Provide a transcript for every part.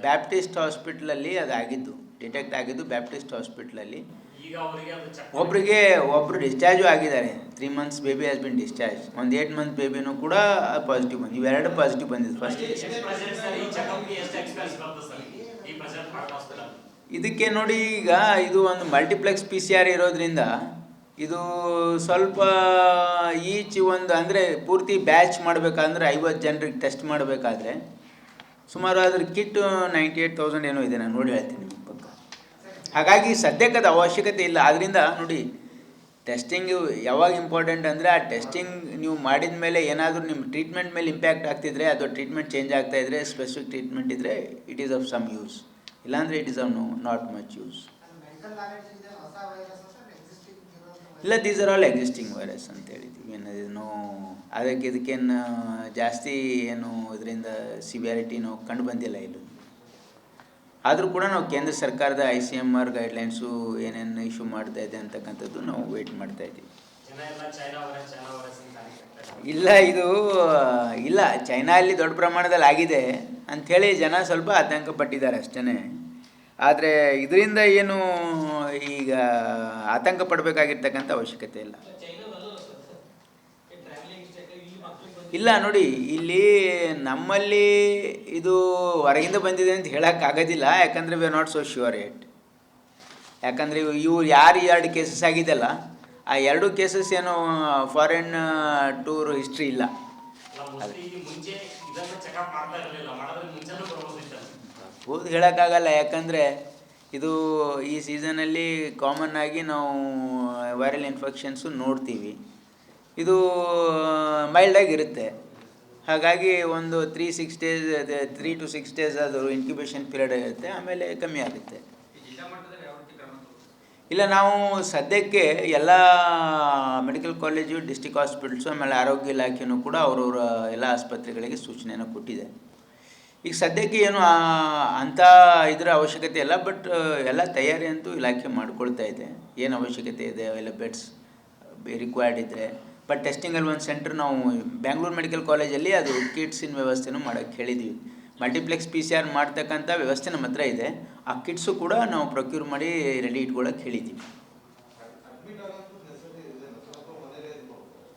Baptist ಹಾಸ್ಪಿಟ್ಲಲ್ಲಿ ಅದಾಗಿದ್ದು, detect ಆಗಿದ್ದು Baptist ಹಾಸ್ಪಿಟ್ಲಲ್ಲಿ. ಒಬ್ಬರು ಡಿಸ್ಚಾರ್ಜು ಆಗಿದ್ದಾರೆ. 3 months baby has been discharge. ಒಂದು 8 month ಬೇಬಿನೂ ಕೂಡ ಪಾಸಿಟಿವ್ ಬಂದು, ಇವೆರಡು ಪಾಸಿಟಿವ್ ಬಂದಿದ್ದು ಫಸ್ಟ್. ಇದಕ್ಕೆ ನೋಡಿ, ಈಗ ಇದು ಒಂದು ಮಲ್ಟಿಪ್ಲೆಕ್ಸ್ PCR ಇರೋದ್ರಿಂದ ಇದು ಸ್ವಲ್ಪ ಈಚ್ ಒಂದು ಅಂದರೆ ಪೂರ್ತಿ ಬ್ಯಾಚ್ ಮಾಡಬೇಕಂದ್ರೆ 50 ಜನರಿಗೆ ಟೆಸ್ಟ್ ಮಾಡಬೇಕಾದ್ರೆ ಸುಮಾರು ಅದ್ರ ಕಿಟ್ 98,000 ಏನೋ ಇದೆ, ನಾನು ನೋಡಿ ಹೇಳ್ತೀನಿ ನಿಮ್ಮ ಪಕ್ಕ. ಹಾಗಾಗಿ ಸದ್ಯಕ್ಕೆ ಅದು ಅವಶ್ಯಕತೆ ಇಲ್ಲ. ಆದ್ದರಿಂದ ನೋಡಿ, ಟೆಸ್ಟಿಂಗು ಯಾವಾಗ ಇಂಪಾರ್ಟೆಂಟ್ ಅಂದರೆ, ಆ ಟೆಸ್ಟಿಂಗ್ ನೀವು ಮಾಡಿದ ಮೇಲೆ ಏನಾದರೂ ನಿಮ್ಮ ಟ್ರೀಟ್ಮೆಂಟ್ ಮೇಲೆ ಇಂಪ್ಯಾಕ್ಟ್ ಆಗ್ತಿದ್ರೆ, ಅದು ಟ್ರೀಟ್ಮೆಂಟ್ ಚೇಂಜ್ ಆಗ್ತಾಯಿದ್ರೆ, ಸ್ಪೆಸಿಫಿಕ್ ಟ್ರೀಟ್ಮೆಂಟ್ ಇದ್ದರೆ it is of some use, ಇಲ್ಲಾಂದರೆ it is of not much use. ಇಲ್ಲ, these are all existing virus ಅಂತ ಹೇಳಿದ್ದೀವಿ. ಏನೋ ಅದಕ್ಕೆ ಇದಕ್ಕೇನು ಜಾಸ್ತಿ ಏನು ಇದರಿಂದ ಸಿವಿಯಾರಿಟಿನೂ ಕಂಡು ಬಂದಿಲ್ಲ ಇಲ್ಲ. ಆದರೂ ಕೂಡ ನಾವು ಕೇಂದ್ರ ಸರ್ಕಾರದ ICMR ಗೈಡ್ಲೈನ್ಸು ಏನೇನು ಇಶ್ಯೂ ಮಾಡ್ತಾ ಇದೆ ಅಂತಕ್ಕಂಥದ್ದು ನಾವು ವೆಯ್ಟ್ ಮಾಡ್ತಾ ಇದ್ದೀವಿ. ಇಲ್ಲ ಚೈನಾದಲ್ಲಿ ದೊಡ್ಡ ಪ್ರಮಾಣದಲ್ಲಿ ಆಗಿದೆ ಅಂಥೇಳಿ ಜನ ಸ್ವಲ್ಪ ಆತಂಕ ಪಟ್ಟಿದ್ದಾರೆ ಅಷ್ಟೇ. ಆದರೆ ಇದರಿಂದ ಏನು ಈಗ ಆತಂಕ ಪಡಬೇಕಾಗಿರ್ತಕ್ಕಂಥ ಅವಶ್ಯಕತೆ ಇಲ್ಲ. ಇಲ್ಲ ನೋಡಿ, ಇಲ್ಲಿ ನಮ್ಮಲ್ಲಿ ಇದು ಹೊರಗಿಂದ ಬಂದಿದೆ ಅಂತ ಹೇಳೋಕ್ಕಾಗೋದಿಲ್ಲ. ಯಾಕಂದರೆ we are not so sure yet. ಯಾಕಂದರೆ ಇವು ಯಾರು 2 ಕೇಸಸ್ ಆಗಿದೆಯಲ್ಲ, ಆ 2 ಕೇಸಸ್ ಏನು ಫಾರಿನ್ ಟೂರ್ ಹಿಸ್ಟ್ರಿ ಇಲ್ಲ. ಹೌದು, ಹೇಳೋಕ್ಕಾಗಲ್ಲ. ಯಾಕಂದರೆ ಇದು ಈ ಸೀಸನಲ್ಲಿ ಕಾಮನ್ ಆಗಿ ನಾವು ವೈರಲ್ ಇನ್ಫೆಕ್ಷನ್ಸು ನೋಡ್ತೀವಿ. ಇದು ಮೈಲ್ಡಾಗಿರುತ್ತೆ. ಹಾಗಾಗಿ ಒಂದು 3 to 6 days ಅದು ಇನ್ಕ್ಯುಬೇಷನ್ ಪೀರಿಯಡ್ ಇರುತ್ತೆ, ಆಮೇಲೆ ಕಮ್ಮಿ ಆಗುತ್ತೆ. ಇಲ್ಲ, ನಾವು ಸದ್ಯಕ್ಕೆ ಎಲ್ಲ ಮೆಡಿಕಲ್ ಕಾಲೇಜು, ಡಿಸ್ಟಿಕ್ ಹಾಸ್ಪಿಟಲ್ಸು, ಆಮೇಲೆ ಆರೋಗ್ಯ ಇಲಾಖೆಯೂ ಕೂಡ ಅವರವರ ಎಲ್ಲ ಆಸ್ಪತ್ರೆಗಳಿಗೆ ಸೂಚನೆಯನ್ನು ಕೊಟ್ಟಿದೆ. ಈಗ ಸದ್ಯಕ್ಕೆ ಏನು ಅಂಥ ಇದರ ಅವಶ್ಯಕತೆ ಇಲ್ಲ. ಬಟ್ ಎಲ್ಲ ತಯಾರಿ ಅಂತೂ ಇಲಾಖೆ ಮಾಡ್ಕೊಳ್ತಾ ಇದೆ. ಏನು ಅವಶ್ಯಕತೆ ಇದೆ ಅವೆಲ್ಲ ಬೆಡ್ಸ್ ರಿಕ್ವೈರ್ಡ್ ಇದ್ದರೆ. ಬಟ್ ಟೆಸ್ಟಿಂಗಲ್ಲಿ ಒಂದು ಸೆಂಟ್ರ್ ನಾವು ಬ್ಯಾಂಗ್ಳೂರು ಮೆಡಿಕಲ್ ಕಾಲೇಜಲ್ಲಿ ಅದು ಕಿಟ್ಸಿನ ವ್ಯವಸ್ಥೆನೂ ಮಾಡೋಕ್ಕೆ ಹೇಳಿದ್ದೀವಿ. ಮಲ್ಟಿಪ್ಲೆಕ್ಸ್ PCR ಮಾಡ್ತಕ್ಕಂಥ ವ್ಯವಸ್ಥೆ ನಮ್ಮ ಹತ್ರ ಇದೆ. ಆ ಕಿಟ್ಸು ಕೂಡ ನಾವು ಪ್ರೊಕ್ಯೂರ್ ಮಾಡಿ ರೆಡಿ ಇಟ್ಕೊಳ್ಳೋಕೆ ಹೇಳಿದ್ದೀವಿ.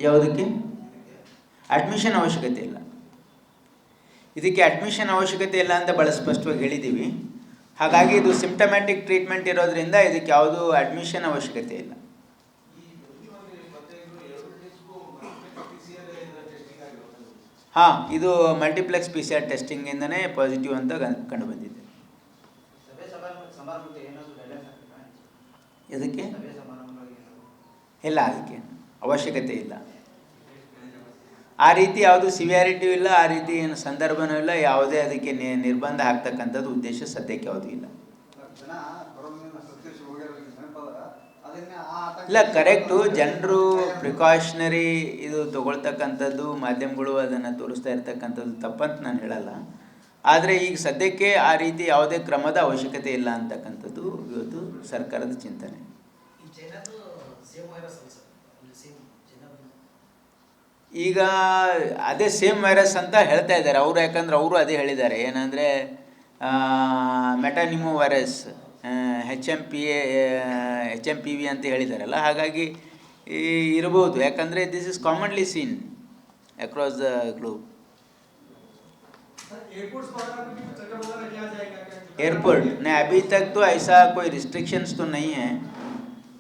ಯಾವುದಕ್ಕೆ ಅಡ್ಮಿಷನ್ ಅವಶ್ಯಕತೆ ಇಲ್ಲ. ಇದಕ್ಕೆ ಅಡ್ಮಿಷನ್ ಅವಶ್ಯಕತೆ ಇಲ್ಲ ಅಂತ ಭಾಳ ಸ್ಪಷ್ಟವಾಗಿ ಹೇಳಿದ್ದೀವಿ. ಹಾಗಾಗಿ ಇದು ಸಿಂಪ್ಟಮ್ಯಾಟಿಕ್ ಟ್ರೀಟ್ಮೆಂಟ್ ಇರೋದ್ರಿಂದ ಇದಕ್ಕೆ ಯಾವುದೂ ಅಡ್ಮಿಷನ್ ಅವಶ್ಯಕತೆ ಇಲ್ಲ. ಹಾಂ, ಇದು ಮಲ್ಟಿಪ್ಲೆಕ್ಸ್ PCR ಟೆಸ್ಟಿಂಗಿಂದನೇ ಪಾಸಿಟಿವ್ ಅಂತ ಕಂಡು ಬಂದಿದೆ. ಇದಕ್ಕೆ ಇಲ್ಲ, ಅದಕ್ಕೆ ಅವಶ್ಯಕತೆ ಇಲ್ಲ. ಆ ರೀತಿ ಯಾವುದು ಸಿವಿಯಾರಿಟಿಯೂ ಇಲ್ಲ, ಆ ರೀತಿ ಏನು ಸಂದರ್ಭನೂ ಇಲ್ಲ, ಯಾವುದೇ ಅದಕ್ಕೆ ನಿರ್ಬಂಧ ಆಗ್ತಕ್ಕಂಥದ್ದು ಉದ್ದೇಶ ಸದ್ಯಕ್ಕೆ ಯಾವುದೂ ಇಲ್ಲ. ಇಲ್ಲ, ಕರೆಕ್ಟು. ಜನರು ಪ್ರಿಕಾಷನರಿ ಇದು ತೊಗೊಳ್ತಕ್ಕಂಥದ್ದು, ಮಾಧ್ಯಮಗಳು ಅದನ್ನು ತೋರಿಸ್ತಾ ಇರ್ತಕ್ಕಂಥದ್ದು ತಪ್ಪಂತ ನಾನು ಹೇಳಲ್ಲ. ಆದರೆ ಈಗ ಸದ್ಯಕ್ಕೆ ಆ ರೀತಿ ಯಾವುದೇ ಕ್ರಮದ ಅವಶ್ಯಕತೆ ಇಲ್ಲ ಅಂತಕ್ಕಂಥದ್ದು ಇವತ್ತು ಸರ್ಕಾರದ ಚಿಂತನೆ. ಈಗ ಅದೇ ಸೇಮ್ ವೈರಸ್ ಅಂತ ಹೇಳ್ತಾ ಇದ್ದಾರೆ ಅವರು. ಯಾಕಂದ್ರೆ ಅವರು ಅದೇ ಹೇಳಿದ್ದಾರೆ, ಏನಂದರೆ ಮೆಟಾನಿಮೋ ವೈರಸ್ HMPV ಅಂತ ಹೇಳಿದಾರಲ್ಲ. ಹಾಗಾಗಿ ಇರ್ಬೋದು, ಯಾಕಂದರೆ this is commonly scene across the globe. Airport नहीं, अभी तक तो ऐसा कोई रिस्ट्रिक्शंस तो नहीं है.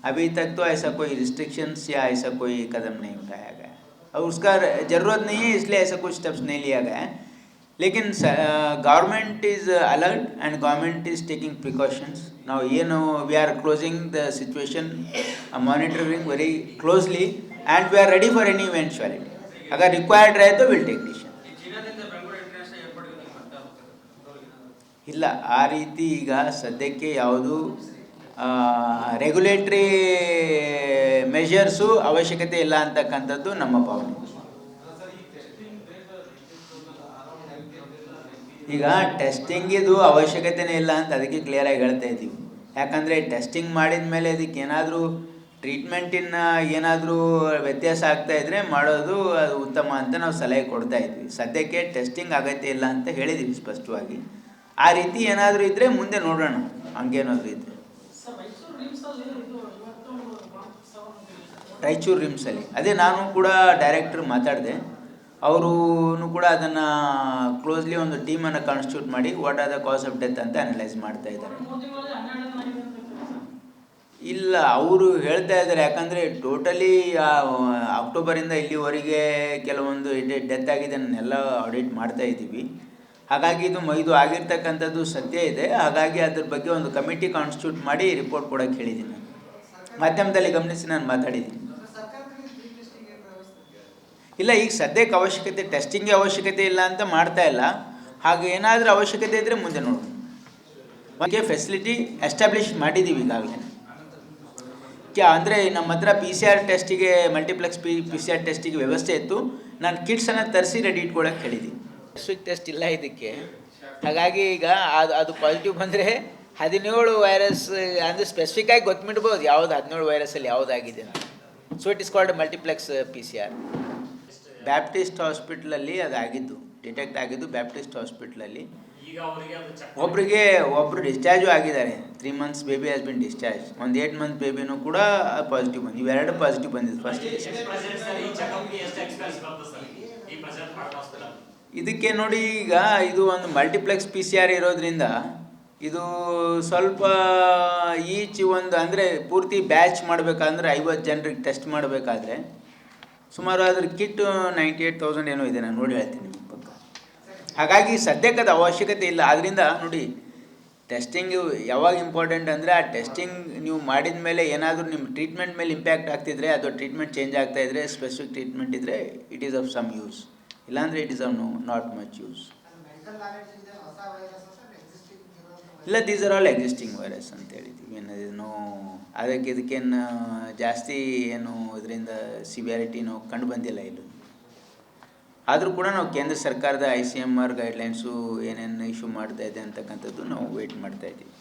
अभी तक तो ऐसा कोई रिस्ट्रिक्शंस या ऐसा कोई कदम नहीं उठाया गया और उसका ज़रूरत नहीं है, इसलिए ऐसा कुछ स्टेप्स नहीं लिया गया है. लेकिन government is alert and government is taking precautions. Now we are closing the situation, monitoring very closely and we are ready for any eventuality. अगर रिक्वायर्ड रहे तो विल टेक डिसीजन. ಇಲ್ಲ, ಆ ರೀತಿ ಈಗ ಸದ್ಯಕ್ಕೆ ಯಾವುದು ರೆಗ್ಯುಲೇಟ್ರಿ ಮೆಷರ್ಸು ಅವಶ್ಯಕತೆ ಇಲ್ಲ ಅಂತಕ್ಕಂಥದ್ದು ನಮ್ಮ ಭಾವನೆ. ಈಗ ಟೆಸ್ಟಿಂಗಿದು ಅವಶ್ಯಕತೆನೇ ಇಲ್ಲ ಅಂತ ಅದಕ್ಕೆ ಕ್ಲಿಯರಾಗಿ ಹೇಳ್ತಾ ಇದ್ದೀವಿ. ಯಾಕಂದರೆ ಟೆಸ್ಟಿಂಗ್ ಮಾಡಿದ ಮೇಲೆ ಅದಕ್ಕೆ ಏನಾದರೂ ಟ್ರೀಟ್ಮೆಂಟಿನ ಏನಾದರೂ ವ್ಯತ್ಯಾಸ ಆಗ್ತಾಯಿದ್ರೆ ಮಾಡೋದು ಅದು ಉತ್ತಮ ಅಂತ ನಾವು ಸಲಹೆ ಕೊಡ್ತಾ ಇದ್ವಿ. ಸದ್ಯಕ್ಕೆ ಟೆಸ್ಟಿಂಗ್ ಅಗತ್ಯ ಇಲ್ಲ ಅಂತ ಹೇಳಿದ್ದೀವಿ ಸ್ಪಷ್ಟವಾಗಿ. ಆ ರೀತಿ ಏನಾದರೂ ಇದ್ದರೆ ಮುಂದೆ ನೋಡೋಣ, ಹಂಗೇನಾದರೂ ಇದ್ದರೆ. ರಾಯಚೂರು ರಿಮ್ಸಲ್ಲಿ ಅದೇ ನಾನು ಕೂಡ ಡೈರೆಕ್ಟ್ರ್ ಮಾತಾಡಿದೆ. ಅವರು ಕೂಡ ಅದನ್ನು ಕ್ಲೋಸ್ಲಿ ಒಂದು ಟೀಮನ್ನು ಕಾನ್ಸ್ಟಿಟ್ಯೂಟ್ ಮಾಡಿ what are the cos of death ಅಂತ ಅನಲೈಸ್ ಮಾಡ್ತಾ ಇದ್ದಾರೆ. ಇಲ್ಲ, ಅವರು ಹೇಳ್ತಾ ಇದ್ದಾರೆ, ಯಾಕಂದರೆ ಟೋಟಲಿ ಅಕ್ಟೋಬರಿಂದ ಇಲ್ಲಿವರೆಗೆ ಕೆಲವೊಂದು ಡೆತ್ ಆಗಿದೆ ಎಲ್ಲ ಆಡಿಟ್ ಮಾಡ್ತಾ ಇದ್ದೀವಿ. ಹಾಗಾಗಿ ಇದು ಆಗಿರ್ತಕ್ಕಂಥದ್ದು ಸತ್ಯ ಇದೆ. ಹಾಗಾಗಿ ಅದ್ರ ಬಗ್ಗೆ ಒಂದು ಕಮಿಟಿ ಕಾನ್ಸ್ಟಿಟ್ಯೂಟ್ ಮಾಡಿ ರಿಪೋರ್ಟ್ ಕೊಡೋಕ್ಕೆ ಹೇಳಿದ್ದೀನಿ. ಮಾಧ್ಯಮದಲ್ಲಿ ಗಮನಿಸಿ ನಾನು ಮಾತಾಡಿದ್ದೀನಿ. ಇಲ್ಲ, ಈಗ ಸದ್ಯಕ್ಕೆ ಅವಶ್ಯಕತೆ ಟೆಸ್ಟಿಂಗ್ಗೆ ಅವಶ್ಯಕತೆ ಇಲ್ಲ ಅಂತ ಮಾಡ್ತಾ ಇಲ್ಲ. ಹಾಗೆ ಏನಾದರೂ ಅವಶ್ಯಕತೆ ಇದ್ದರೆ ಮುಂದೆ ನೋಡೋಣ. ಬಗ್ಗೆ ಫೆಸಿಲಿಟಿ ಎಸ್ಟಾಬ್ಲಿಷ್ ಮಾಡಿದ್ದೀವಿ ಈಗಾಗಲೇ. ಅಂದರೆ ನಮ್ಮ ಹತ್ರ PCR ಟೆಸ್ಟಿಗೆ ಮಲ್ಟಿಪ್ಲೆಕ್ಸ್ PCR ಟೆಸ್ಟಿಗೆ ವ್ಯವಸ್ಥೆ ಇತ್ತು. ನಾನು ಕಿಟ್ಸನ್ನು ತರಿಸಿ ರೆಡಿ ಇಟ್ಕೊಳ್ಳೋಕೆ ಹೇಳಿದ್ದೀನಿ. ಸ್ಪೆಸಿಫಿಕ್ ಟೆಸ್ಟ್ ಇಲ್ಲ ಇದಕ್ಕೆ. ಹಾಗಾಗಿ ಈಗ ಅದು ಪಾಸಿಟಿವ್ ಬಂದರೆ 17 ವೈರಸ್ ಅಂದರೆ ಸ್ಪೆಸಿಫಿಕ್ಕಾಗಿ ಗೊತ್ತಿಡ್ಬೋದು ಯಾವುದು 17 ವೈರಸಲ್ಲಿ ಯಾವುದಾಗಿದೆ ಅಂತ. So it is called multiplex PCR. Baptist ಹಾಸ್ಪಿಟ್ಲಲ್ಲಿ ಅದಾಗಿದ್ದು, ಡಿಟೆಕ್ಟ್ ಆಗಿದ್ದು ಬ್ಯಾಪ್ಟಿಸ್ಟ್ ಹಾಸ್ಪಿಟ್ಲಲ್ಲಿ. ಒಬ್ಬರು ಡಿಸ್ಚಾರ್ಜು ಆಗಿದ್ದಾರೆ. 3 months baby has been discharge. ಒಂದು 8 month ಬೇಬಿನೂ ಕೂಡ ಪಾಸಿಟಿವ್ ಬಂದು, ಇವೆರಡು ಪಾಸಿಟಿವ್ ಬಂದಿದ್ದು ಫಸ್ಟ್. ಇದಕ್ಕೆ ನೋಡಿ, ಈಗ ಇದು ಒಂದು ಮಲ್ಟಿಪ್ಲೆಕ್ಸ್ PCR ಇರೋದ್ರಿಂದ ಇದು ಸ್ವಲ್ಪ ಈಚ್ ಒಂದು ಅಂದರೆ ಪೂರ್ತಿ ಬ್ಯಾಚ್ ಮಾಡಬೇಕಂದ್ರೆ 50 ಜನರಿಗೆ ಟೆಸ್ಟ್ ಮಾಡಬೇಕಾದ್ರೆ ಸುಮಾರು ಅದ್ರ ಕಿಟ್ 98,000 ಏನೋ ಇದೆ, ನಾನು ನೋಡಿ ಹೇಳ್ತೀನಿ ನಿಮ್ಮ ಪಕ್ಕ. ಹಾಗಾಗಿ ಸದ್ಯಕ್ಕೆ ಅದು ಅವಶ್ಯಕತೆ ಇಲ್ಲ. ಆದ್ದರಿಂದ ನೋಡಿ, ಟೆಸ್ಟಿಂಗು ಯಾವಾಗ ಇಂಪಾರ್ಟೆಂಟ್ ಅಂದರೆ ಆ ಟೆಸ್ಟಿಂಗ್ ನೀವು ಮಾಡಿದ ಮೇಲೆ ಏನಾದರೂ ನಿಮ್ಮ ಟ್ರೀಟ್ಮೆಂಟ್ ಮೇಲೆ ಇಂಪ್ಯಾಕ್ಟ್ ಆಗ್ತಿದ್ರೆ, ಅದು ಟ್ರೀಟ್ಮೆಂಟ್ ಚೇಂಜ್ ಆಗ್ತಾಯಿದ್ರೆ, ಸ್ಪೆಸಿಫಿಕ್ ಟ್ರೀಟ್ಮೆಂಟ್ ಇದ್ದರೆ it is of some use, ಇಲ್ಲಾಂದರೆ it is of not much use. ಇಲ್ಲ, these are all existing virus ಅಂತ ಹೇಳಿದ್ದೀವಿ. ಏನೋ ಇದಕ್ಕೇನು ಜಾಸ್ತಿ ಏನು ಇದರಿಂದ ಸಿವಿಯಾರಿಟಿನೂ ಕಂಡು ಬಂದಿಲ್ಲ ಇಲ್ಲಿ. ಆದರೂ ಕೂಡ ನಾವು ಕೇಂದ್ರ ಸರ್ಕಾರದ ICMR ಗೈಡ್ಲೈನ್ಸು ಏನೇನು ಇಶ್ಯೂ ಮಾಡ್ತಾ ಇದೆ ಅಂತಕ್ಕಂಥದ್ದು ನಾವು ವೆಯ್ಟ್ ಮಾಡ್ತಾ ಇದ್ದೀವಿ.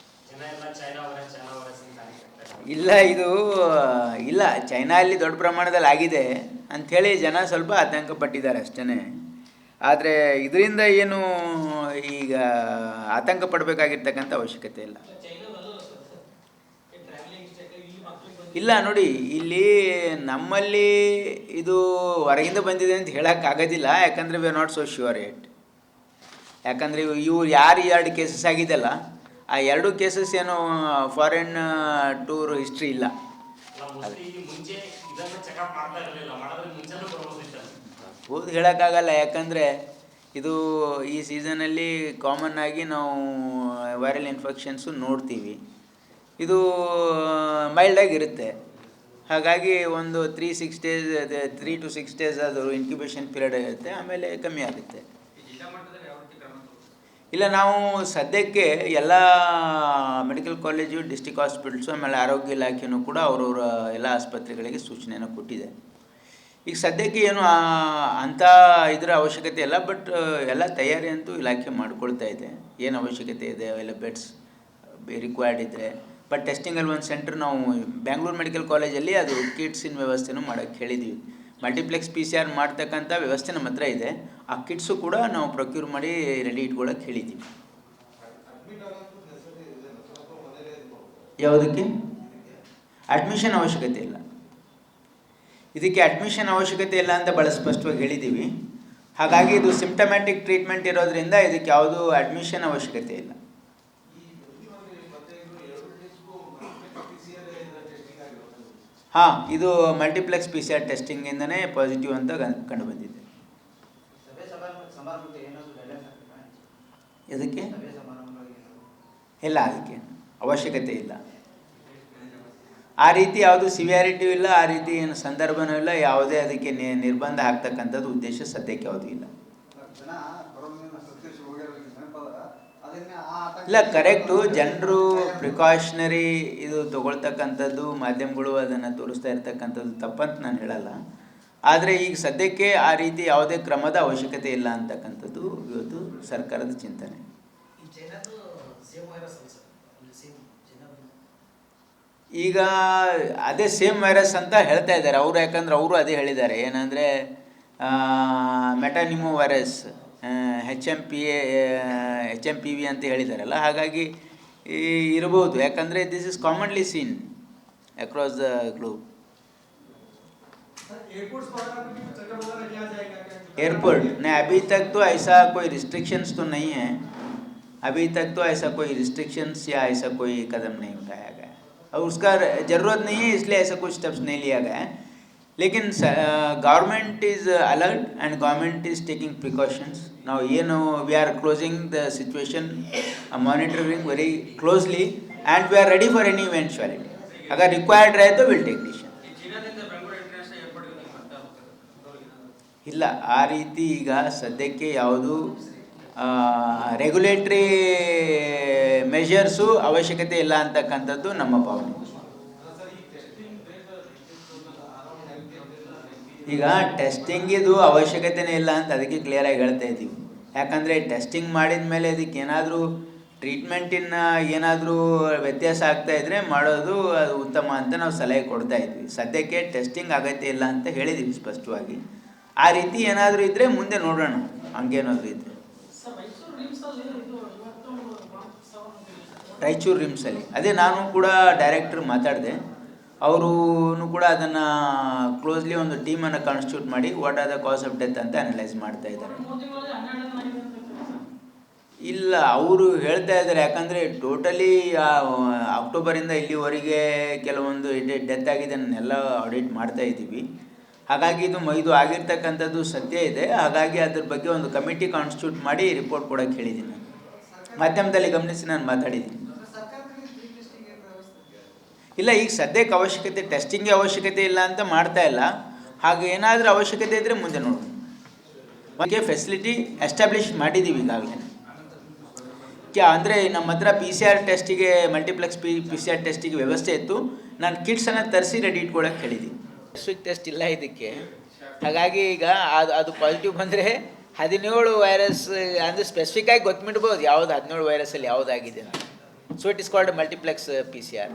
ಇಲ್ಲ ಚೈನಾದಲ್ಲಿ ದೊಡ್ಡ ಪ್ರಮಾಣದಲ್ಲಿ ಆಗಿದೆ ಅಂಥೇಳಿ ಜನ ಸ್ವಲ್ಪ ಆತಂಕ ಪಟ್ಟಿದ್ದಾರೆ ಅಷ್ಟೇ. ಆದರೆ ಇದರಿಂದ ಏನು ಈಗ ಆತಂಕ ಪಡಬೇಕಾಗಿರ್ತಕ್ಕಂಥ ಅವಶ್ಯಕತೆ ಇಲ್ಲ. ಇಲ್ಲ ನೋಡಿ, ಇಲ್ಲಿ ನಮ್ಮಲ್ಲಿ ಇದು ಹೊರಗಿಂದ ಬಂದಿದೆ ಅಂತ ಹೇಳೋಕ್ಕಾಗೋದಿಲ್ಲ. ಯಾಕಂದರೆ we are not so sure yet. ಯಾಕಂದರೆ ಇವು ಯಾರು 2 ಕೇಸಸ್ ಆಗಿದೆಲ್ಲ, ಆ 2 ಕೇಸಸ್ ಏನು ಫಾರಿನ್ ಟೂರ್ ಹಿಸ್ಟ್ರಿ ಇಲ್ಲ. ಹೌದು, ಹೇಳೋಕ್ಕಾಗಲ್ಲ. ಯಾಕಂದರೆ ಇದು ಈ ಸೀಸನಲ್ಲಿ ಕಾಮನ್ ಆಗಿ ನಾವು ವೈರಲ್ ಇನ್ಫೆಕ್ಷನ್ಸು ನೋಡ್ತೀವಿ. ಇದು ಮೈಲ್ಡಾಗಿರುತ್ತೆ. ಹಾಗಾಗಿ ಒಂದು 3 to 6 days ಅದು ಇನ್ಕ್ಯುಬೇಷನ್ ಪೀರಿಯಡ್ ಇರುತ್ತೆ, ಆಮೇಲೆ ಕಮ್ಮಿ ಆಗುತ್ತೆ. ಇಲ್ಲ, ನಾವು ಸದ್ಯಕ್ಕೆ ಎಲ್ಲ ಮೆಡಿಕಲ್ ಕಾಲೇಜು, ಡಿಸ್ಟಿಕ್ ಹಾಸ್ಪಿಟಲ್ಸು, ಆಮೇಲೆ ಆರೋಗ್ಯ ಇಲಾಖೆಯೂ ಕೂಡ ಅವರವರ ಎಲ್ಲ ಆಸ್ಪತ್ರೆಗಳಿಗೆ ಸೂಚನೆಯನ್ನು ಕೊಟ್ಟಿದೆ. ಈಗ ಸದ್ಯಕ್ಕೆ ಏನು ಅಂಥ ಇದರ ಅವಶ್ಯಕತೆ ಇಲ್ಲ. ಬಟ್ ಎಲ್ಲ ತಯಾರಿ ಅಂತೂ ಇಲಾಖೆ ಮಾಡ್ಕೊಳ್ತಾ ಇದೆ. ಏನು ಅವಶ್ಯಕತೆ ಇದೆ ಅವೆಲ್ಲ ಬೆಡ್ಸ್ ರಿಕ್ವೈರ್ಡ್ ಇದ್ದರೆ. ಬಟ್ ಟೆಸ್ಟಿಂಗಲ್ಲಿ ಒಂದು ಸೆಂಟ್ರ್ ನಾವು ಬ್ಯಾಂಗ್ಳೂರು ಮೆಡಿಕಲ್ ಕಾಲೇಜಲ್ಲಿ ಅದು ಕಿಟ್ಸಿನ ವ್ಯವಸ್ಥೆನೂ ಮಾಡೋಕ್ಕೆ ಹೇಳಿದ್ದೀವಿ. ಮಲ್ಟಿಪ್ಲೆಕ್ಸ್ PCR ಮಾಡ್ತಕ್ಕಂಥ ವ್ಯವಸ್ಥೆ ನಮ್ಮ ಹತ್ರ ಇದೆ. ಆ ಕಿಟ್ಸು ಕೂಡ ನಾವು ಪ್ರೊಕ್ಯೂರ್ ಮಾಡಿ ರೆಡಿ ಇಟ್ಕೊಳ್ಳೋಕೆ ಹೇಳಿದ್ದೀವಿ. ಯಾವುದಕ್ಕೆ ಅಡ್ಮಿಷನ್ ಅವಶ್ಯಕತೆ ಇಲ್ಲ. ಇದಕ್ಕೆ ಅಡ್ಮಿಷನ್ ಅವಶ್ಯಕತೆ ಇಲ್ಲ ಅಂತ ಭಾಳ ಸ್ಪಷ್ಟವಾಗಿ ಹೇಳಿದ್ದೀವಿ. ಹಾಗಾಗಿ ಇದು ಸಿಂಪ್ಟಮ್ಯಾಟಿಕ್ ಟ್ರೀಟ್ಮೆಂಟ್ ಇರೋದ್ರಿಂದ ಇದಕ್ಕೆ ಯಾವುದೂ ಅಡ್ಮಿಷನ್ ಅವಶ್ಯಕತೆ ಇಲ್ಲ. ಹಾಂ, ಇದು ಮಲ್ಟಿಪ್ಲೆಕ್ಸ್ PCR ಟೆಸ್ಟಿಂಗಿಂದನೇ ಪಾಸಿಟಿವ್ ಅಂತ ಕಂಡು ಬಂದಿದೆ. ಇದಕ್ಕೆ ಇಲ್ಲ, ಅದಕ್ಕೆ ಅವಶ್ಯಕತೆ ಇಲ್ಲ. ಆ ರೀತಿ ಯಾವುದು ಸಿವಿಯಾರಿಟಿ ಇಲ್ಲ, ಆ ರೀತಿ ಏನು ಸಂದರ್ಭನೂ ಇಲ್ಲ, ಯಾವುದೇ ಅದಕ್ಕೆ ನಿರ್ಬಂಧ ಆಗ್ತಕ್ಕಂಥದ್ದು ಉದ್ದೇಶ ಸದ್ಯಕ್ಕೆ ಯಾವುದೂ ಇಲ್ಲ. ಇಲ್ಲ, ಕರೆಕ್ಟು. ಜನರು ಪ್ರಿಕಾಷನರಿ ಇದು ತೊಗೊಳ್ತಕ್ಕಂಥದ್ದು, ಮಾಧ್ಯಮಗಳು ಅದನ್ನು ತೋರಿಸ್ತಾ ಇರ್ತಕ್ಕಂಥದ್ದು ತಪ್ಪಂತ ನಾನು ಹೇಳಲ್ಲ. ಆದರೆ ಈಗ ಸದ್ಯಕ್ಕೆ ಆ ರೀತಿ ಯಾವುದೇ ಕ್ರಮದ ಅವಶ್ಯಕತೆ ಇಲ್ಲ ಅಂತಕ್ಕಂಥದ್ದು ಇವತ್ತು ಸರ್ಕಾರದ ಚಿಂತನೆ. ಈಗ ಅದೇ ಸೇಮ್ ವೈರಸ್ ಅಂತ ಹೇಳ್ತಾ ಇದ್ದಾರೆ ಅವರು. ಯಾಕಂದ್ರೆ ಅವರು ಅದೇ ಹೇಳಿದ್ದಾರೆ, ಏನಂದರೆ ಮೆಟಾನಿಮೋ ವೈರಸ್ HMPV ಅಂತ ಹೇಳಿದಾರಲ್ಲ, ಹಾಗಾಗಿ ಇರ್ಬೋದು. ಯಾಕಂದರೆ this is commonly scene across the globe. Airport नहीं, अभी तक तो ऐसा कोई रिस्ट्रिक्शंस तो नहीं है. अभी तक तो ऐसा कोई रिस्ट्रिक्शंस या ऐसा कोई कदम नहीं उठाया गया और उसका ज़रूरत नहीं है, इसलिए ऐसा कुछ स्टेप्स नहीं लिया गया है. लेकिन government is alert and government is taking precautions. Now we are closing the situation, monitoring very closely and we are ready for any eventuality. अगर रिक्वायर्ड रहे तो विल टेक डिसीजन. ಇಲ್ಲ, ಆ ರೀತಿ ಈಗ ಸದ್ಯಕ್ಕೆ ಯಾವುದು ರೆಗ್ಯುಲೇಟ್ರಿ ಮೆಷರ್ಸು ಅವಶ್ಯಕತೆ ಇಲ್ಲ ಅಂತಕ್ಕಂಥದ್ದು ನಮ್ಮ ಭಾವನೆ. ಈಗ ಟೆಸ್ಟಿಂಗಿದು ಅವಶ್ಯಕತೆನೇ ಇಲ್ಲ ಅಂತ ಅದಕ್ಕೆ ಕ್ಲಿಯರಾಗಿ ಹೇಳ್ತಾ ಇದ್ದೀವಿ. ಯಾಕಂದರೆ ಟೆಸ್ಟಿಂಗ್ ಮಾಡಿದ ಮೇಲೆ ಅದಕ್ಕೆ ಏನಾದರೂ ಟ್ರೀಟ್ಮೆಂಟಿನ ಏನಾದರೂ ವ್ಯತ್ಯಾಸ ಆಗ್ತಾಯಿದ್ರೆ ಮಾಡೋದು ಅದು ಉತ್ತಮ ಅಂತ ನಾವು ಸಲಹೆ ಕೊಡ್ತಾ ಇದ್ವಿ. ಸದ್ಯಕ್ಕೆ ಟೆಸ್ಟಿಂಗ್ ಅಗತ್ಯ ಇಲ್ಲ ಅಂತ ಹೇಳಿದ್ದೀವಿ ಸ್ಪಷ್ಟವಾಗಿ. ಆ ರೀತಿ ಏನಾದರೂ ಇದ್ದರೆ ಮುಂದೆ ನೋಡೋಣ, ಹಂಗೇನಾದರೂ ಇದ್ದರೆ. ರಾಯಚೂರು ರಿಮ್ಸಲ್ಲಿ ಅದೇ ನಾನು ಕೂಡ ಡೈರೆಕ್ಟ್ರ್ ಮಾತಾಡಿದೆ. ಅವರು ಕೂಡ ಅದನ್ನು ಕ್ಲೋಸ್ಲಿ ಒಂದು ಟೀಮನ್ನು ಕಾನ್ಸ್ಟಿಟ್ಯೂಟ್ ಮಾಡಿ what are the cos of death ಅಂತ ಅನಲೈಸ್ ಮಾಡ್ತಾ ಇದ್ದಾರೆ. ಇಲ್ಲ, ಅವರು ಹೇಳ್ತಾ ಇದ್ದಾರೆ. ಯಾಕಂದರೆ ಟೋಟಲಿ ಅಕ್ಟೋಬರಿಂದ ಇಲ್ಲಿವರೆಗೆ ಕೆಲವೊಂದು ಡೆತ್ ಆಗಿದ್ದನ್ನೆಲ್ಲ ಆಡಿಟ್ ಮಾಡ್ತಾ ಇದ್ದೀವಿ. ಹಾಗಾಗಿ ಇದು ಆಗಿರ್ತಕ್ಕಂಥದ್ದು ಸತ್ಯ ಇದೆ. ಹಾಗಾಗಿ ಅದ್ರ ಬಗ್ಗೆ ಒಂದು ಕಮಿಟಿ ಕಾನ್ಸ್ಟಿಟ್ಯೂಟ್ ಮಾಡಿ ರಿಪೋರ್ಟ್ ಕೊಡೋಕ್ಕೆ ಹೇಳಿದ್ದೀನಿ. ಮಾಧ್ಯಮದಲ್ಲಿ ಗಮನಿಸಿ ನಾನು ಮಾತಾಡಿದ್ದೀನಿ. ಇಲ್ಲ, ಈಗ ಸದ್ಯಕ್ಕೆ ಅವಶ್ಯಕತೆ ಟೆಸ್ಟಿಂಗ್ಗೆ ಅವಶ್ಯಕತೆ ಇಲ್ಲ ಅಂತ ಮಾಡ್ತಾ ಇಲ್ಲ. ಹಾಗೆ ಏನಾದರೂ ಅವಶ್ಯಕತೆ ಇದ್ದರೆ ಮುಂದೆ ನೋಡೋಣ. ಬಗ್ಗೆ ಫೆಸಿಲಿಟಿ ಎಸ್ಟಾಬ್ಲಿಷ್ ಮಾಡಿದ್ದೀವಿ ಈಗಾಗಲೇ. ಅಂದರೆ ನಮ್ಮ ಹತ್ರ PCR ಟೆಸ್ಟಿಗೆ ಮಲ್ಟಿಪ್ಲೆಕ್ಸ್ PCR ಟೆಸ್ಟಿಗೆ ವ್ಯವಸ್ಥೆ ಇತ್ತು. ನಾನು ಕಿಟ್ಸನ್ನು ತರಿಸಿ ರೆಡಿ ಇಟ್ಕೊಳ್ಳೋಕೆ ಹೇಳಿದ್ದೀನಿ. ಸ್ವಿಕ್ ಟೆಸ್ಟ್ ಇಲ್ಲ ಇದಕ್ಕೆ. ಹಾಗಾಗಿ ಈಗ ಅದು ಪಾಸಿಟಿವ್ ಬಂದರೆ 17 ವೈರಸ್ ಅಂದರೆ ಸ್ಪೆಸಿಫಿಕ್ಕಾಗಿ ಗೊತ್ತಿಡ್ಬೋದು ಯಾವುದು 17 ವೈರಸಲ್ಲಿ ಯಾವುದಾಗಿದೆ ಅಂತ. So it is called multiplex PCR.